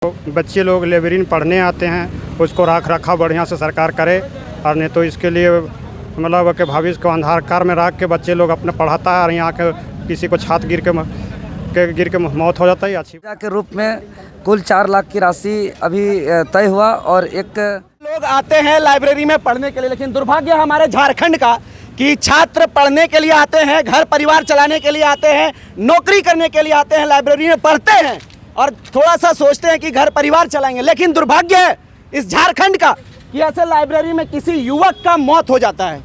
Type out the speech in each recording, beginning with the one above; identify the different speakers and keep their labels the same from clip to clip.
Speaker 1: बच्चे लोग लाइब्रेरी पढ़ने आते हैं उसको रखा बढ़िया से सरकार करे, और नहीं तो इसके लिए मतलब कि भविष्य को अंधकार में रख के बच्चे लोग अपने पढ़ाता है और यहाँ के किसी को छात्र गिर के मौत हो जाता है। अच्छी
Speaker 2: के रूप में कुल 4 लाख की राशि अभी तय हुआ और एक
Speaker 3: लोग आते हैं लाइब्रेरी में पढ़ने के लिए, लेकिन दुर्भाग्य हमारे झारखंड का कि छात्र पढ़ने के लिए आते हैं, घर परिवार चलाने के लिए आते हैं, नौकरी करने के लिए आते हैं, लाइब्रेरी में पढ़ते हैं और थोड़ा सा सोचते हैं कि घर परिवार चलाएंगे। लेकिन दुर्भाग्य है इस झारखंड का कि ऐसे लाइब्रेरी में किसी युवक का मौत हो जाता है।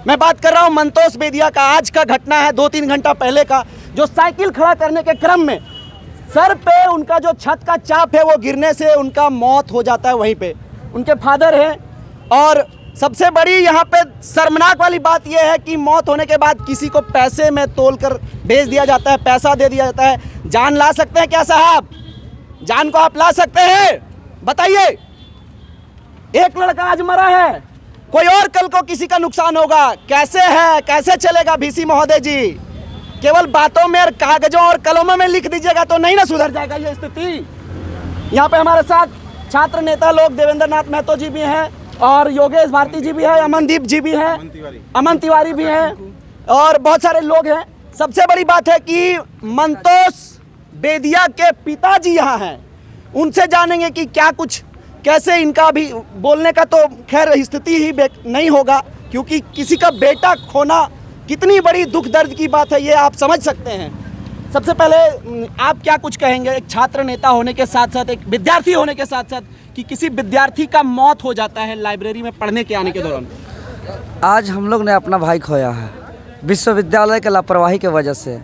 Speaker 3: मैं बात कर रहा हूं मंतोष बेदिया का, आज का घटना है 2-3 घंटा पहले का, जो साइकिल खड़ा करने के क्रम में सर पे उनका जो छत का चाप है वो गिरने से उनका मौत हो जाता है। वहीं पे उनके फादर हैं। और सबसे बड़ी यहाँ पे शर्मनाक वाली बात यह है कि मौत होने के बाद किसी को पैसे में तोलकर भेज दिया जाता है, पैसा दे दिया जाता है। जान ला सकते हैं क्या साहब? जान को आप ला सकते हैं? बताइए। एक लड़का आज मरा है, कोई और कल को किसी का नुकसान होगा। कैसे है, कैसे चलेगा VC महोदय जी? केवल बातों में और कागजों और कलमों में लिख दीजिएगा तो नहीं ना सुधर जाएगा ये स्थिति। यहाँ पे हमारे साथ छात्र नेता लोग देवेंद्र नाथ महतो जी भी हैं और योगेश भारती जी भी हैं, अमनदीप जी भी हैं, अमन तिवारी भी हैं और बहुत सारे लोग हैं। सबसे बड़ी बात है कि मंतोष बेदिया के पिताजी यहाँ हैं, उनसे जानेंगे कि क्या कुछ कैसे इनका भी बोलने का तो खैर स्थिति ही नहीं होगा, क्योंकि किसी का बेटा खोना कितनी बड़ी दुख दर्द की बात है ये आप समझ सकते हैं। सबसे पहले आप क्या कुछ कहेंगे एक छात्र नेता होने के साथ साथ, एक विद्यार्थी होने के साथ साथ, कि किसी विद्यार्थी का मौत हो जाता है लाइब्रेरी में पढ़ने के आने के दौरान?
Speaker 2: आज हम लोग ने अपना भाई खोया है विश्वविद्यालय के लापरवाही के वजह से।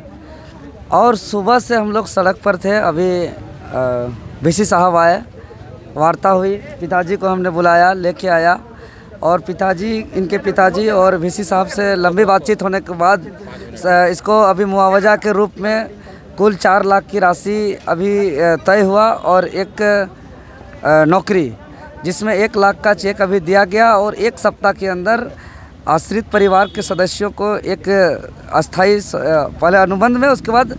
Speaker 2: और सुबह से हम लोग सड़क पर थे, अभी VC साहब आए, वार्ता हुई, पिताजी को हमने बुलाया, लेके आया और इनके पिताजी और VC साहब से लंबी बातचीत होने के बाद इसको अभी मुआवजा के रूप में कुल 4 लाख की राशि अभी तय हुआ और एक नौकरी जिसमें 1 लाख का चेक अभी दिया गया और 1 सप्ताह के अंदर आश्रित परिवार के सदस्यों को एक अस्थाई पहले अनुबंध में, उसके बाद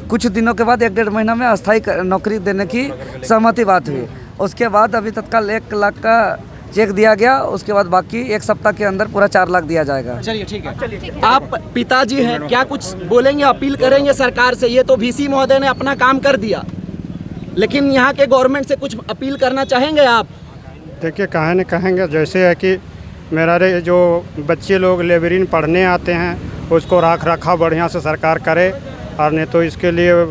Speaker 2: कुछ दिनों के बाद 1-1.5 महीना में अस्थाई नौकरी देने की सहमति बात हुई। उसके बाद अभी तत्काल 1 लाख का चेक दिया गया, उसके बाद बाकी 1 सप्ताह के अंदर पूरा 4 लाख दिया जाएगा।
Speaker 3: चलिए ठीक है। आप पिताजी हैं, क्या कुछ बोलेंगे, अपील करेंगे सरकार से? ये तो VC महोदय ने अपना काम कर दिया, लेकिन यहाँ के गवर्नमेंट से कुछ अपील करना चाहेंगे आप?
Speaker 1: देखिए कहें नहीं कहेंगे, जैसे है कि मेरा जो बच्चे लोग लाइब्रेरी पढ़ने आते हैं उसको रखा बढ़िया से सरकार करे, और नहीं तो इसके लिए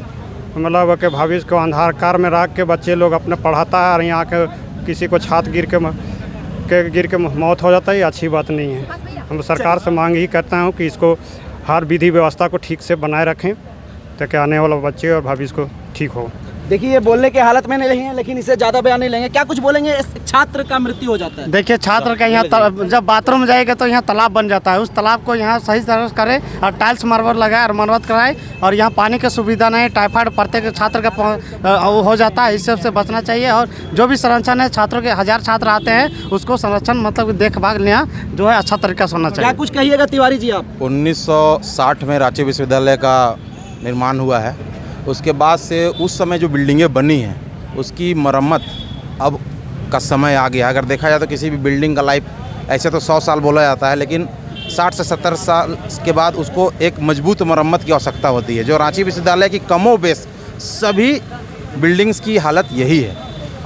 Speaker 1: मतलब कि भविष्य को अंधकार में रख के बच्चे लोग अपने पढ़ाता है और यहाँ के किसी को छात्र गिर के मौत हो जाता है। ये अच्छी बात नहीं है। हम सरकार से मांग ही करता हूँ कि इसको हर विधि व्यवस्था को ठीक से बनाए रखें ताकि आने वाला बच्चे और भविष्य को ठीक हो।
Speaker 3: देखिए ये बोलने के हालत में नहीं है, लेकिन इससे ज़्यादा बयान नहीं लेंगे। क्या कुछ बोलेंगे? छात्र का मृत्यु हो जाता है।
Speaker 4: देखिए छात्र का यहाँ जब बाथरूम जाएगा तो यहाँ तालाब बन जाता है, उस तालाब को यहाँ सही तरह से करे और टाइल्स मार्बल लगाए और मरम्मत कराए, और यहाँ पानी की सुविधा नहीं, टाइफाइड प्रत्येक छात्र का हो जाता है, इस सबसे बचना चाहिए। और जो भी संरक्षण है छात्रों के 1000 छात्र आते हैं उसको संरक्षण मतलब देखभाल यहाँ जो है अच्छा तरीका से होना चाहिए।
Speaker 3: क्या कुछ कहिएगा तिवारी जी आप?
Speaker 5: 1960 में रांची विश्वविद्यालय का निर्माण हुआ है। उसके बाद से उस समय जो बिल्डिंगें बनी हैं उसकी मरम्मत अब का समय आ गया। अगर देखा जाए तो किसी भी बिल्डिंग का लाइफ ऐसे तो 100 साल बोला जाता है, लेकिन 60 से 70 साल के बाद उसको एक मजबूत मरम्मत की आवश्यकता होती है। जो रांची विश्वविद्यालय की कमो बेस सभी बिल्डिंग्स की हालत यही है।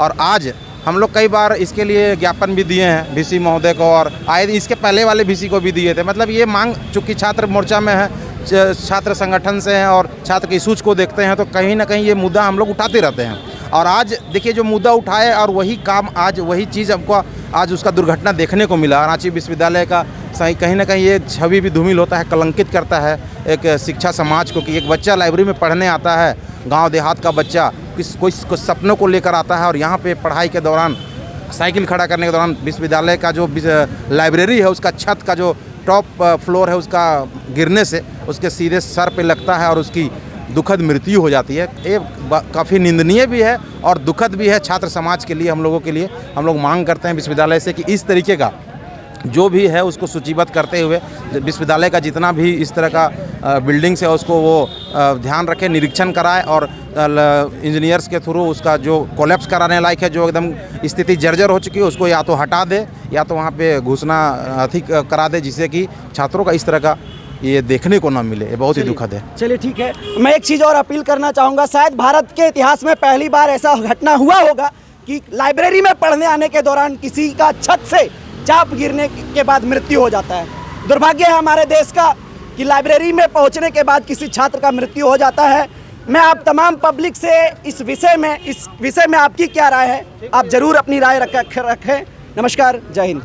Speaker 5: और आज हम लोग कई बार इसके लिए ज्ञापन भी दिए हैं VC महोदय को, और आए इसके पहले वाले VC को भी दिए थे। मतलब ये मांग चूँकि छात्र मोर्चा में है, छात्र संगठन से हैं और छात्र की सूझ को देखते हैं, तो कहीं ना कहीं ये मुद्दा हम लोग उठाते रहते हैं। और आज देखिए जो मुद्दा उठाए और वही काम आज वही चीज़ हमको आज उसका दुर्घटना देखने को मिला। रांची विश्वविद्यालय का सही कहीं ना कहीं ये छवि भी धूमिल होता है, कलंकित करता है एक शिक्षा समाज को कि एक बच्चा लाइब्रेरी में पढ़ने आता है, गाँव देहात का बच्चा कोई सपनों को लेकर आता है, और यहाँ पर पढ़ाई के दौरान साइकिल खड़ा करने के दौरान विश्वविद्यालय का जो लाइब्रेरी है उसका छत का जो टॉप फ्लोर है उसका गिरने से उसके सीधे सर पे लगता है और उसकी दुखद मृत्यु हो जाती है। ये काफ़ी निंदनीय भी है और दुखद भी है छात्र समाज के लिए, हम लोगों के लिए। हम लोग मांग करते हैं विश्वविद्यालय से कि इस तरीके का जो भी है उसको सूचीबद्ध करते हुए विश्वविद्यालय का जितना भी इस तरह का बिल्डिंग्स है उसको वो ध्यान रखे, निरीक्षण कराए और इंजीनियर्स के थ्रू उसका जो कोलैप्स कराने लायक है, जो एकदम स्थिति जर्जर हो चुकी है, उसको या तो हटा दे या तो वहाँ पे घुसना अधिक करा दे, जिससे कि छात्रों का इस तरह का ये देखने को ना मिले। ये बहुत ही दुखद है।
Speaker 3: चलिए ठीक है, मैं एक चीज़ और अपील करना चाहूँगा। शायद भारत के इतिहास में पहली बार ऐसा घटना हुआ होगा कि लाइब्रेरी में पढ़ने आने के दौरान किसी का छत से चाप गिरने के बाद मृत्यु हो जाता है। दुर्भाग्य है हमारे देश का कि लाइब्रेरी में पहुंचने के बाद किसी छात्र का मृत्यु हो जाता है। मैं आप तमाम पब्लिक से इस विषय में आपकी क्या राय है, आप ज़रूर अपनी राय रखें। नमस्कार, जय हिंद।